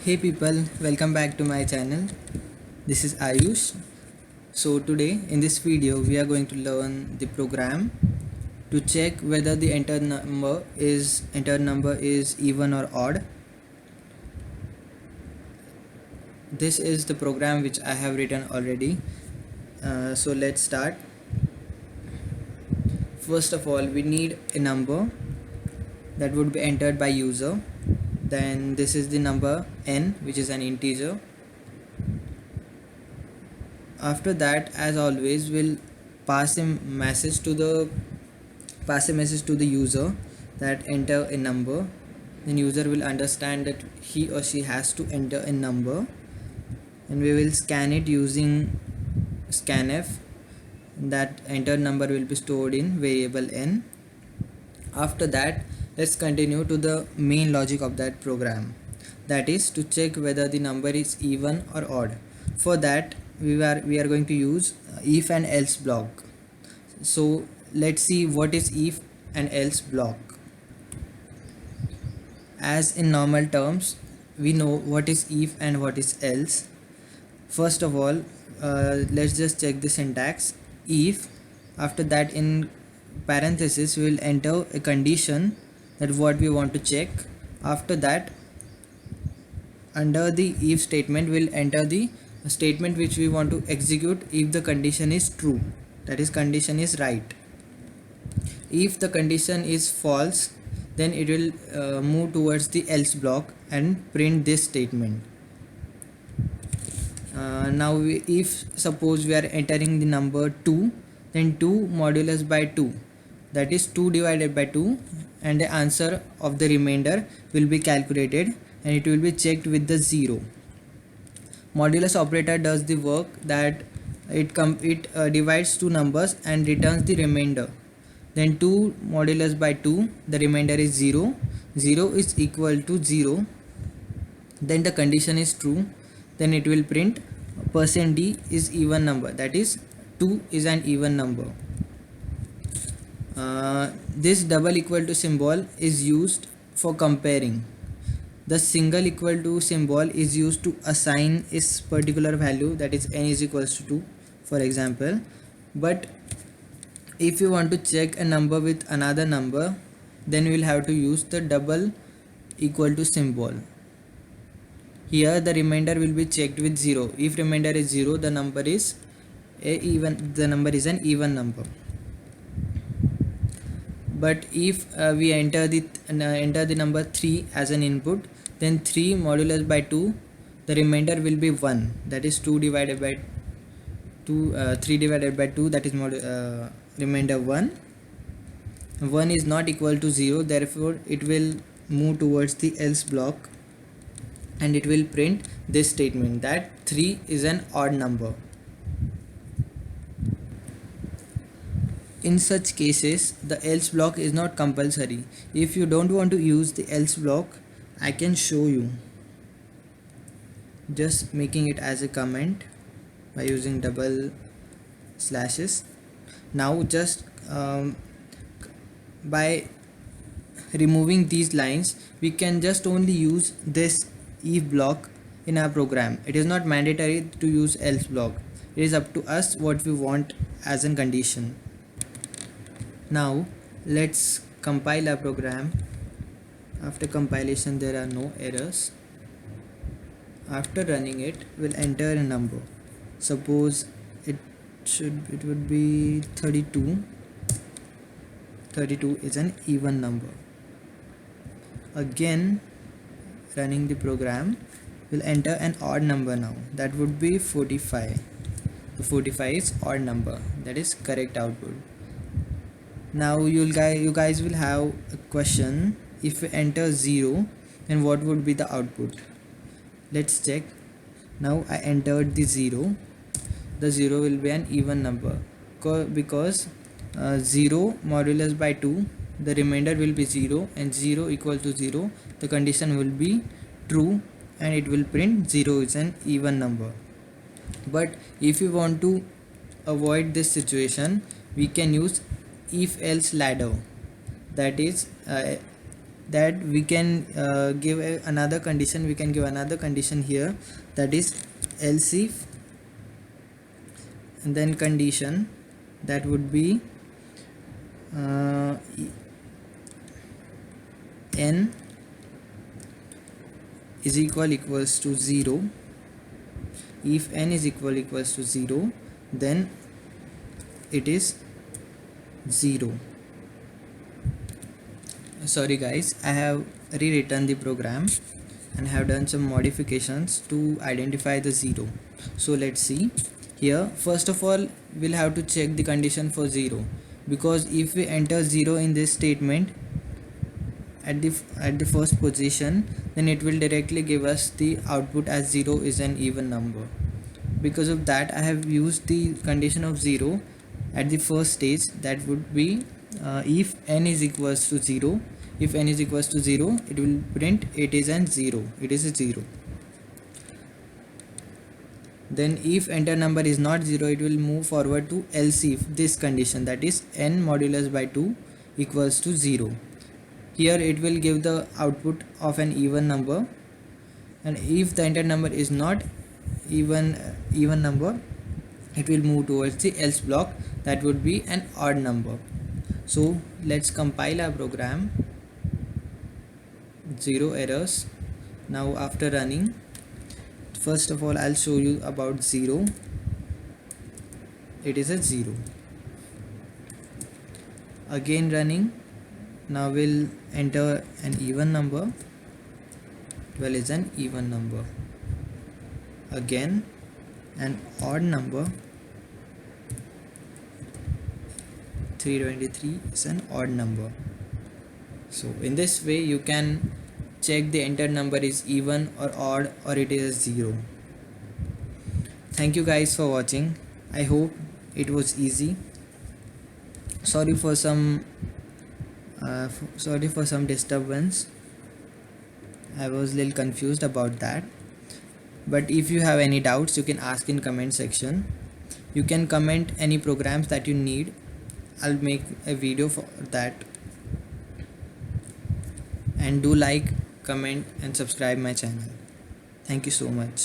Hey people, welcome back to my channel. This is Ayush. So today in this video we are going to learn the program to check whether the entered number is even or odd. This is the program which I have written already. So let's start. First of all, we need a number that would be entered by user. Then this is the number n, which is an integer. After that, as always, we'll pass a message to the user that enter a number. Then user will understand that he or she has to enter a number, and we will scan it using scanf. That entered number will be stored in variable n. After that, let's continue to the main logic of that program, that is to check whether the number is even or odd. For that, we are going to use if and else block. So let's see what is if and else block. As in normal terms, we know what is if and what is else. First of all, let's just check the syntax. If, after that in parenthesis we will enter a condition that what we want to check. After that, under the if statement we'll enter the statement which we want to execute if the condition is true, that is condition is right. If the condition is false, then it will move towards the else block and print this statement. Now if suppose we are entering the number 2, then 2 modulus by 2, that is 2 divided by 2, and the answer of the remainder will be calculated and it will be checked with the 0. Modulus operator does the work that it divides two numbers and returns the remainder. Then 2 modulus by 2, the remainder is 0. 0 is equal to 0. Then the condition is true. Then it will print %d is even number, that is 2 is an even number. This double equal to symbol is used for comparing. The single equal to symbol is used to assign its particular value, that is n is equals to 2, for example. But if you want to check a number with another number, then we will have to use the double equal to symbol. Here the remainder will be checked with 0. If remainder is 0, the number is an even number. But if we enter the number 3 as an input, then 3 modulus by 2, the remainder will be 1, that is 2 divided by 2, 3 divided by 2, that is remainder 1. 1 is not equal to 0, therefore it will move towards the else block and it will print this statement that 3 is an odd number. In such cases, the else block is not compulsory. If you don't want to use the else block, I can show you. Just making it as a comment by using double slashes. Now just by removing these lines, we can just only use this if block in our program. It is not mandatory to use else block. It is up to us what we want as a condition. Now let's compile our program. After compilation there are no errors. After running it, we'll enter a number. Suppose it would be 32. 32 is an even number. Again, running the program, we'll enter an odd number now. That would be 45. The 45 is odd number. That is correct output. Now you guys will have a question. If we enter 0, then what would be the output? Let's check. Now I entered the 0. The 0 will be an even number because 0 modulus by 2, the remainder will be 0, and 0 equal to 0, the condition will be true and it will print 0 is an even number. But if you want to avoid this situation, we can use if else ladder. That is that we can give another condition. We can give another condition here, that is else if, and then condition that would be n is equals to 0. If n is equals to 0, then it is 0. Sorry guys, I have rewritten the program and have done some modifications to identify the 0. So let's see. Here first of all we'll have to check the condition for 0, because if we enter 0 in this statement at the first position, then it will directly give us the output as 0 is an even number. Because of that, I have used the condition of 0 at the first stage, that would be if n is equals to 0. If n is equals to 0, it will print it is an 0, it is a 0. Then if enter number is not 0, it will move forward to else if this condition, that is n modulus by 2 equals to 0. Here it will give the output of an even number, and if the entered number is not even number, it will move towards the else block, that would be an odd number. So let's compile our program. 0 errors. Now after running, first of all I'll show you about 0. It is a 0. Again running. Now we'll enter an even number. 12 is an even number. Again an odd number. 323 is an odd number. So in this way you can check the entered number is even or odd, or it is 0. Thank you guys for watching. I hope it was easy. Sorry for some disturbance. I was a little confused about that. But if you have any doubts, you can ask in comment section. You can comment any programs that you need. I'll make a video for that. And do like, comment and subscribe my channel. Thank you so much.